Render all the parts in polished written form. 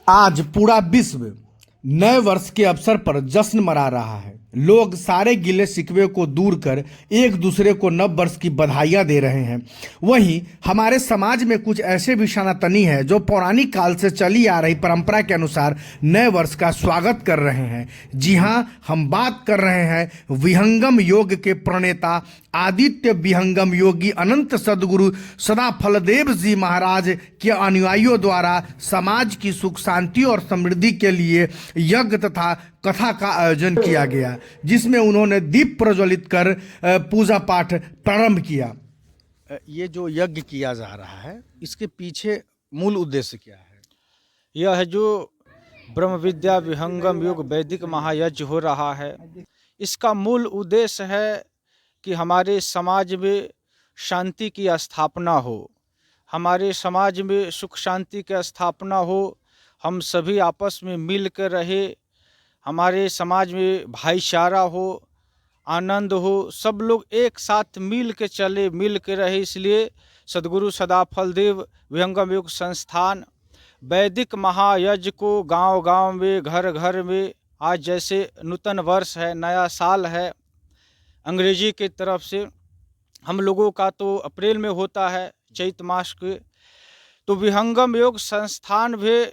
आज पूरा विश्व नए वर्ष के अवसर पर जश्न मना रहा है। लोग सारे गिले शिकवे को दूर कर एक दूसरे को नव वर्ष की बधाइयां दे रहे हैं। वहीं हमारे समाज में कुछ ऐसे भी सनातनी हैं जो पौराणिक काल से चली आ रही परंपरा के अनुसार नए वर्ष का स्वागत कर रहे हैं। जी हां, हम बात कर रहे हैं विहंगम योग के प्रणेता आदित्य विहंगम योगी अनंत सदगुरु सदाफलदेव जी महाराज के अनुयायियों द्वारा समाज की सुख शांति और समृद्धि के लिए यज्ञ तथा कथा का आयोजन किया गया, जिसमें उन्होंने दीप प्रज्वलित कर पूजा पाठ प्रारंभ किया। ये जो यज्ञ किया जा रहा है, इसके पीछे मूल उद्देश्य क्या है? यह जो ब्रह्म विद्या विहंगम योग वैदिक महायज्ञ हो रहा है, इसका मूल उद्देश्य है कि हमारे समाज में शांति की स्थापना हो, हमारे समाज में सुख शांति की स्थापना हो, हम सभी आपस में मिल कर रहे, हमारे समाज में भाईचारा हो, आनंद हो, सब लोग एक साथ मिल के चले, मिल के रहे। इसलिए सद्गुरु सदाफलदेव विहंगम योग संस्थान वैदिक महायज्ञ को गांव-गांव में, घर-घर में, आज जैसे नूतन वर्ष है, नया साल है अंग्रेजी की तरफ से, हम लोगों का तो अप्रैल में होता है, चैत मास के, तो विहंगम योग संस्थान भी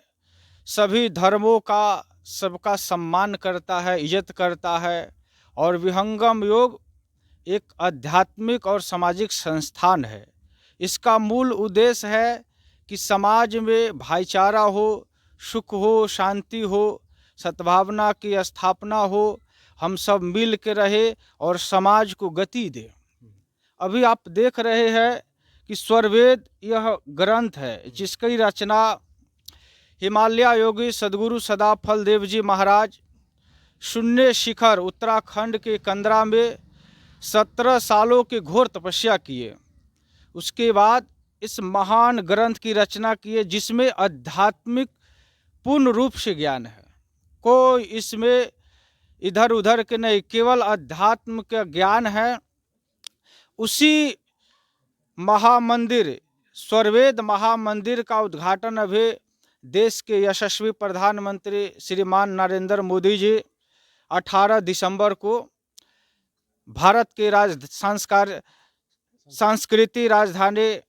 सभी धर्मों का, सबका सम्मान करता है, इज्जत करता है। और विहंगम योग एक आध्यात्मिक और सामाजिक संस्थान है। इसका मूल उद्देश्य है कि समाज में भाईचारा हो, सुख हो, शांति हो, सद्भावना की स्थापना हो, हम सब मिल के रहे और समाज को गति दे। अभी आप देख रहे हैं कि स्वरवेद यह ग्रंथ है जिसकी रचना हिमालय योगी सद्गुरु सदाफलदेव जी महाराज शून्य शिखर उत्तराखंड के कंदरा में 17 सालों की घोर तपस्या किए। उसके बाद इस महान ग्रंथ की रचना किए जिसमें आध्यात्मिक पूर्ण रूप से ज्ञान है। कोई इसमें इधर उधर के नहीं, केवल अध्यात्म का ज्ञान है। उसी महामंदिर स्वरवेद महामंदिर का उद्घाटन अभी देश के यशस्वी प्रधानमंत्री श्रीमान नरेंद्र मोदी जी 18 दिसंबर को भारत के सांस्कृतिक राजधानी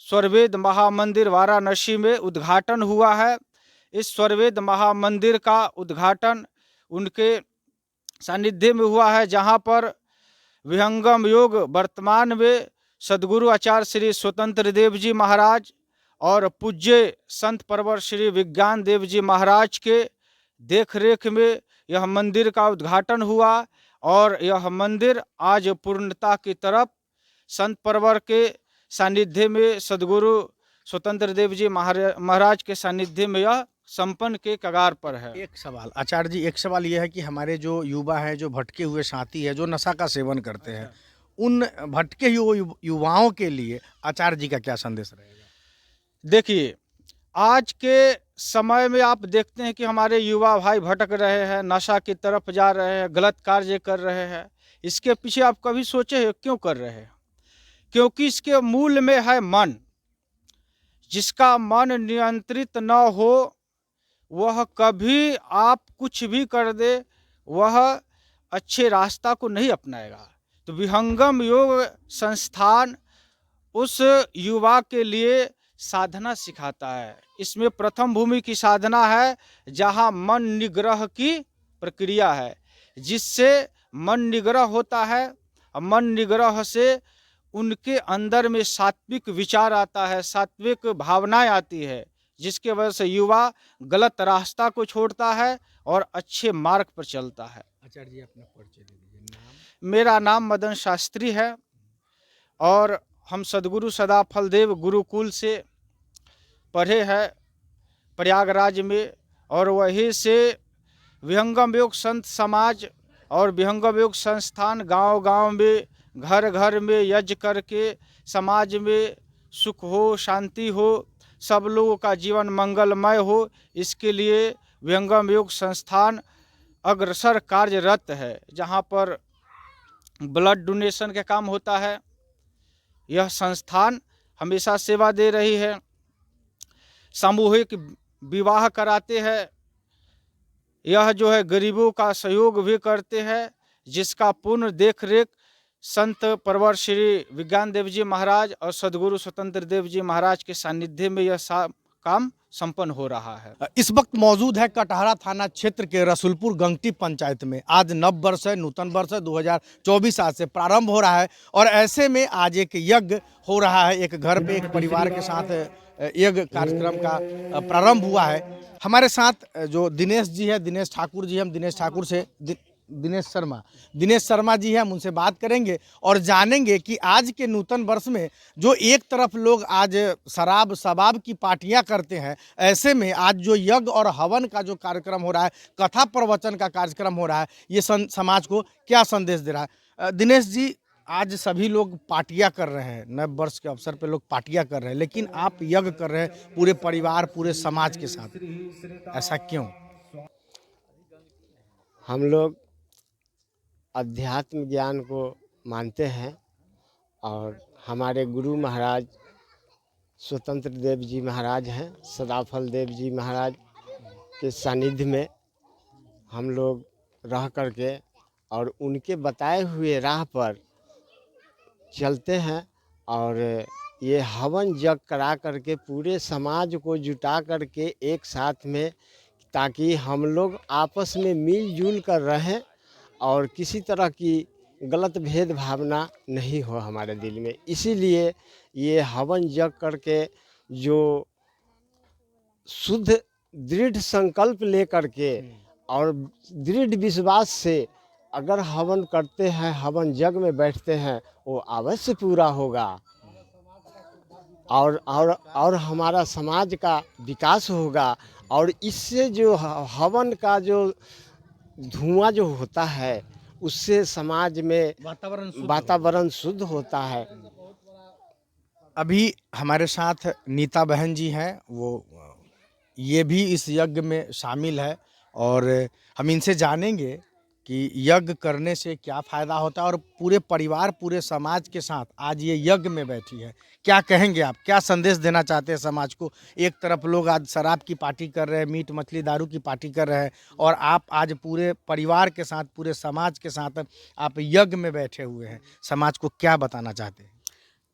स्वरवेद महामंदिर वाराणसी में उद्घाटन हुआ है। इस स्वरवेद महामंदिर का उद्घाटन उनके सानिध्य में हुआ है, जहां पर विहंगम योग वर्तमान में सद्गुरु आचार्य श्री स्वतंत्र देव जी महाराज और पूज्य संत परवर श्री विज्ञान देव जी महाराज के देखरेख में यह मंदिर का उद्घाटन हुआ। और यह मंदिर आज पूर्णता की तरफ संत परवर के सानिध्य में, सद्गुरु स्वतंत्र देव जी महाराज के सानिध्य में यह संपन्न के कगार पर है। एक सवाल आचार्य जी, एक सवाल यह है कि हमारे जो युवा हैं, जो भटके हुए साथी हैं, जो नशा का सेवन करते हैं, उन भटके हुए युवाओं के लिए आचार्य जी का क्या संदेश रहेगा? देखिए, आज के समय में आप देखते हैं कि हमारे युवा भाई भटक रहे हैं, नशा की तरफ जा रहे हैं, गलत कार्य कर रहे हैं। इसके पीछे आप कभी सोचे हैं क्यों कर रहे हैं? क्योंकि इसके मूल में है मन। जिसका मन नियंत्रित न हो, वह कभी आप कुछ भी कर दे, वह अच्छे रास्ता को नहीं अपनाएगा। तो विहंगम योग संस्थान उस युवा के लिए साधना सिखाता है। इसमें प्रथम भूमि की साधना है, जहां मन निग्रह की प्रक्रिया है, जिससे मन निग्रह होता है। मन निग्रह से उनके अंदर में सात्विक विचार आता है, सात्विक भावनाएं आती है, जिसके वजह से युवा गलत रास्ता को छोड़ता है और अच्छे मार्ग पर चलता है। आचार्य जी, अपना परिचय दे दीजिए। मेरा नाम मदन शास्त्री है और हम सद्गुरु सदाफलदेव गुरुकुल से पढ़े हैं प्रयागराज में, और वहीं से विहंगम योग संत समाज और विहंगम योग संस्थान गांव-गांव में, घर-घर में यज्ञ करके समाज में सुख हो, शांति हो, सब लोगों का जीवन मंगलमय हो, इसके लिए विहंगम योग संस्थान अग्रसर कार्यरत है। जहां पर ब्लड डोनेशन का काम होता है, यह संस्थान हमेशा सेवा दे रही है। सामूहिक विवाह कराते हैं। यह जो है गरीबों का सहयोग भी करते हैं, जिसका पूर्ण देख रेख संत परवर श्री विज्ञान देव जी महाराज और सदगुरु स्वतंत्र देव जी महाराज के सानिध्य में यह काम संपन्न हो रहा है। इस वक्त मौजूद है कटहरा थाना क्षेत्र के रसूलपुर गंगटी पंचायत में। आज नव वर्ष है, नूतन वर्ष है, 2024 आज से प्रारंभ हो रहा है और ऐसे में आज एक यज्ञ हो रहा है। एक घर पे एक परिवार के साथ यज्ञ कार्यक्रम का प्रारंभ हुआ है। हमारे साथ जो दिनेश जी है, दिनेश ठाकुर जी, हम दिनेश ठाकुर से दिनेश शर्मा जी हैं, हम उनसे बात करेंगे और जानेंगे कि आज के नूतन वर्ष में जो एक तरफ लोग आज शराब शबाब की पार्टियां करते हैं, ऐसे में आज जो यज्ञ और हवन का जो कार्यक्रम हो रहा है, कथा प्रवचन का कार्यक्रम हो रहा है, ये समाज को क्या संदेश दे रहा है? दिनेश जी, आज सभी लोग पार्टियां कर रहे हैं, नव वर्ष के अवसर पे लोग पार्टियां कर रहे हैं, लेकिन आप यज्ञ कर रहे हैं पूरे परिवार पूरे समाज के साथ, ऐसा क्यों? हम लोग अध्यात्म ज्ञान को मानते हैं और हमारे गुरु महाराज स्वतंत्र देव जी महाराज हैं, सदाफल देव जी महाराज के सानिध्य में हम लोग रह करके और उनके बताए हुए राह पर चलते हैं और ये हवन यज्ञ करा करके पूरे समाज को जुटा करके एक साथ में, ताकि हम लोग आपस में मिलजुल कर रहें और किसी तरह की गलत भेद भावना नहीं हो हमारे दिल में। इसीलिए ये हवन यज्ञ करके जो शुद्ध दृढ़ संकल्प ले करके और दृढ़ विश्वास से अगर हवन करते हैं, हवन यज्ञ में बैठते हैं, वो अवश्य पूरा होगा और हमारा समाज का विकास होगा। और इससे जो हवन का जो धुआं जो होता है, उससे समाज में वातावरण शुद्ध होता है। अभी हमारे साथ नीता बहन जी हैं, वो ये भी इस यज्ञ में शामिल है और हम इनसे जानेंगे कि यज्ञ करने से क्या फ़ायदा होता है और पूरे परिवार पूरे समाज के साथ आज ये यज्ञ में बैठी है। क्या कहेंगे आप, क्या संदेश देना चाहते हैं समाज को? एक तरफ लोग आज शराब की पार्टी कर रहे हैं, मीट मछली दारू की पार्टी कर रहे हैं और आप आज पूरे परिवार के साथ पूरे समाज के साथ आप यज्ञ में बैठे हुए हैं। समाज को क्या बताना चाहते हैं?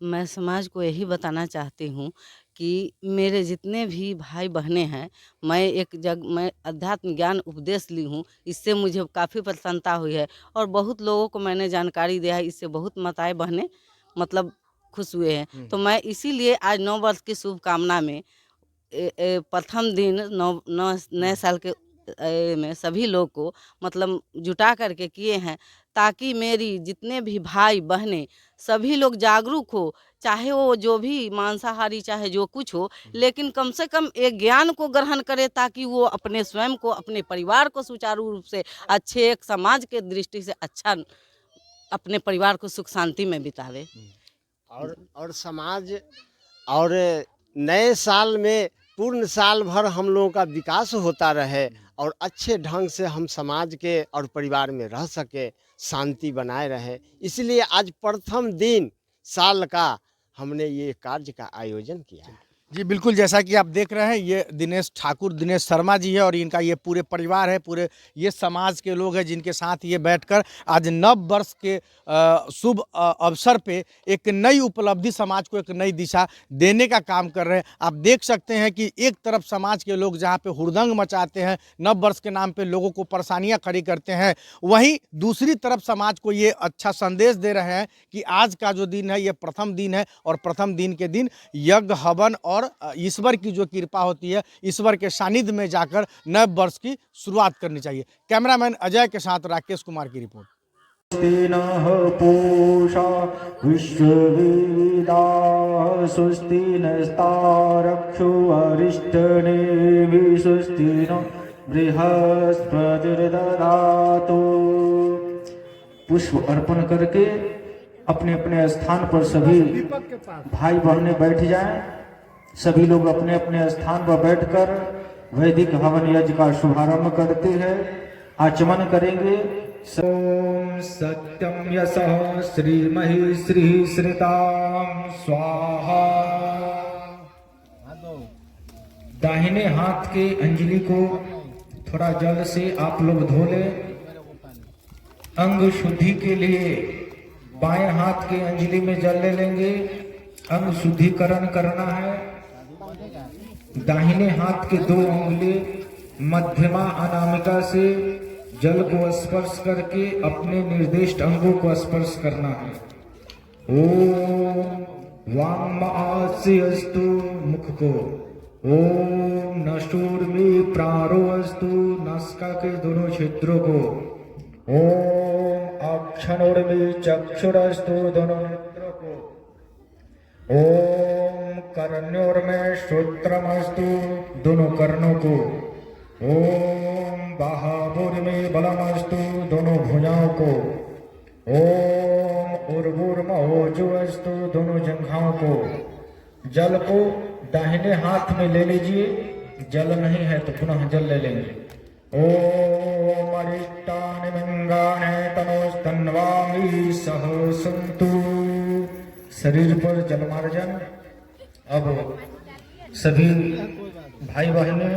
मैं समाज को यही बताना चाहती हूँ कि मेरे जितने भी भाई बहनें हैं, मैं अध्यात्म ज्ञान उपदेश ली हूँ, इससे मुझे काफ़ी प्रसन्नता हुई है और बहुत लोगों को मैंने जानकारी दिया है, इससे बहुत माताएं बहनें मतलब खुश हुए हैं। तो मैं इसीलिए आज नव वर्ष की शुभकामना में प्रथम दिन नए साल के में सभी लोग को मतलब जुटा करके किए हैं, ताकि मेरी जितने भी भाई बहनें सभी लोग जागरूक हो, चाहे वो जो भी मांसाहारी चाहे जो कुछ हो, लेकिन कम से कम एक ज्ञान को ग्रहण करे, ताकि वो अपने स्वयं को अपने परिवार को सुचारू रूप से अच्छे एक समाज के दृष्टि से अच्छा अपने परिवार को सुख शांति में बितावे और समाज और नए साल में पूर्ण साल भर हम लोगों का विकास होता रहे और अच्छे ढंग से हम समाज के और परिवार में रह सके, शांति बनाए रहे। इसलिए आज प्रथम दिन साल का हमने ये कार्य का आयोजन किया है। जी बिल्कुल, जैसा कि आप देख रहे हैं ये दिनेश शर्मा जी है और इनका ये पूरे परिवार है, पूरे ये समाज के लोग हैं जिनके साथ ये बैठकर आज नव वर्ष के शुभ अवसर पे एक नई उपलब्धि समाज को एक नई दिशा देने का काम कर रहे हैं। आप देख सकते हैं कि एक तरफ समाज के लोग जहाँ पे हुड़दंग मचाते हैं, नव वर्ष के नाम पे लोगों को परेशानियाँ खड़ी करते हैं, वहीं दूसरी तरफ समाज को ये अच्छा संदेश दे रहे हैं कि आज का जो दिन है ये प्रथम दिन है और प्रथम दिन के दिन यज्ञ हवन और ईश्वर की जो कृपा होती है, ईश्वर के सानिध्य में जाकर नव वर्ष की शुरुआत करनी चाहिए। कैमरामैन अजय के साथ राकेश कुमार की रिपोर्ट। पूषा विश्ववेदाः स्वस्ति नस्तारक्षो अरिष्टनेमिः स्वस्ति नो बृहस्पतिर्दधातु। पुष्प अर्पण करके अपने अपने स्थान पर सभी भाई बहनें बैठ जाएं। सभी लोग अपने अपने स्थान पर बैठकर वैदिक हवन यज्ञ का शुभारंभ करते हैं, आचमन करेंगे। ओम सत्यम यशः श्रीमहि श्री श्रितां स्वाहा। दाहिने हाथ के अंजलि को थोड़ा जल से आप लोग धो लें। अंग शुद्धि के लिए बाएं हाथ के अंजलि में जल ले लेंगे, अंग शुद्धिकरण करना है। दाहिने हाथ के 2 उंगली मध्यमा अनामिका से जल को स्पर्श करके अपने निर्दिष्ट अंगों को स्पर्श करना है। ओम वामास्य अस्तु मुख को, ओम नशूर्मी प्राणो अस्तु नासिका के दोनों क्षेत्रों को, ओम अक्षणोर्मी चक्षुरस्तु दोनों नेत्रों को, ओम कर्ण्योर्मे श्रोत्रमस्तु दोनों कर्णों को, ओम बाहुर्मे बलमस्तु दोनों भुजाओं को, ओम उर्वुर्मोजुअस्तु दोनों जंघाओं को। जल को दाहिने हाथ में ले लीजिए, जल नहीं है तो पुनः जल ले लेंगे। ओम अरिष्टानि मंगानि तनोस्तन्वामि सह सन्तु। शरीर पर जलमार्जन। अब सभी भाई बहनें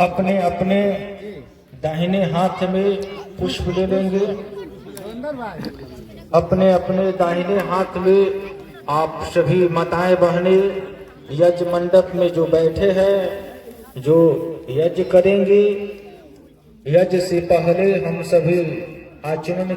अपने अपने दाहिने हाथ में पुष्प ले लेंगे। अपने अपने दाहिने हाथ में आप सभी माताएं बहनें यज्ञ मंडप में जो बैठे हैं, जो यज्ञ करेंगे, यज्ञ से पहले हम सभी आचरण